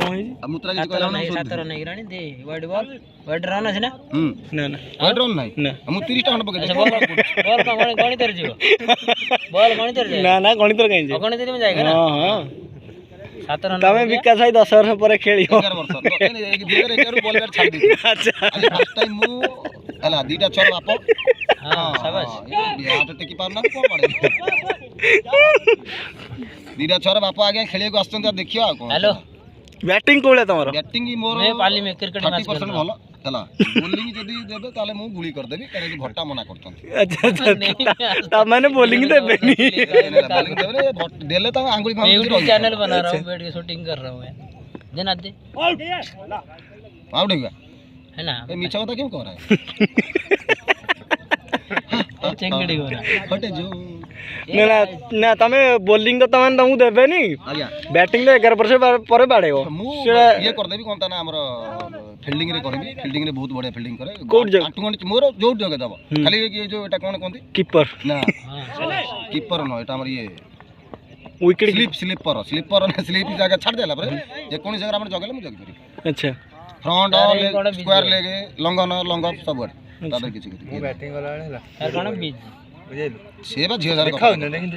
कोई मुत्रा जी कहला ना 7 रन नहीं रानी दे वाइड बॉल वाइड रन আছে না ना ना वाइड रन নাই ना मु 30 टा खंड पके अच्छा बॉल गणित रे जीव बॉल गणित रे ना ना गणित रे कहीं गणित रे में जाएगा ना हां हां 7 रन तमे विकास भाई 10 वर्ष पर खेलियो 11 वर्ष 2011 बॉल बैट छाड़ दी अच्छा आज फर्स्ट टाइम मु हला दीटा छोर बाप हां शाबाश ये हाथ टेकी पाउना को पड़े दीटा छोर बाप आगे खेलिए को आछन देखियो आ को हेलो बैटिंग कोले तमरो बैटिंग मोर मैं पाली में क्रिकेट मैच 30% भलो हला बॉलिंग जदी देबे ताले मु गुली कर देबी कारण कि भट्टा मना करतन अच्छा अच्छा तब मैंने बॉलिंग देबे नहीं बॉलिंग देबे देले त आंगुली मैं यूट्यूब चैनल बना रहा हूं बैठ के शूटिंग कर रहा हूं मैं जना दे आउट हो गया है ना ए मीठा बता क्यों कह रहा है चेंगड़ी हो रहा हटे जो ना ना ना तमे बॉलिंग तो तमन तमु देबे नहीं आज्ञा बैटिंग तो 11% पर बाड़ेगो मु ये कर देबी कोनता ना हमर फील्डिंग रे करबी फील्डिंग रे बहुत बढ़िया फील्डिंग करे कोड जगह आंटुगंट मोर जो जगह दबो खाली ये जो एटा कोन कोनती कीपर ना हां कीपर न एटा हमर ये विकेट स्लीपर ना स्लीप जगह छाड़ देला पर जे कोनी जगह हमर जगले मु जगी करी अच्छा फ्रंट और स्क्वायर लेगे लंगन लंग सब बड तादर किछि किछि बैटिंग वाला है यार कोन बीज बुझेलु सेवा 6000 देखाओ ना लेकिन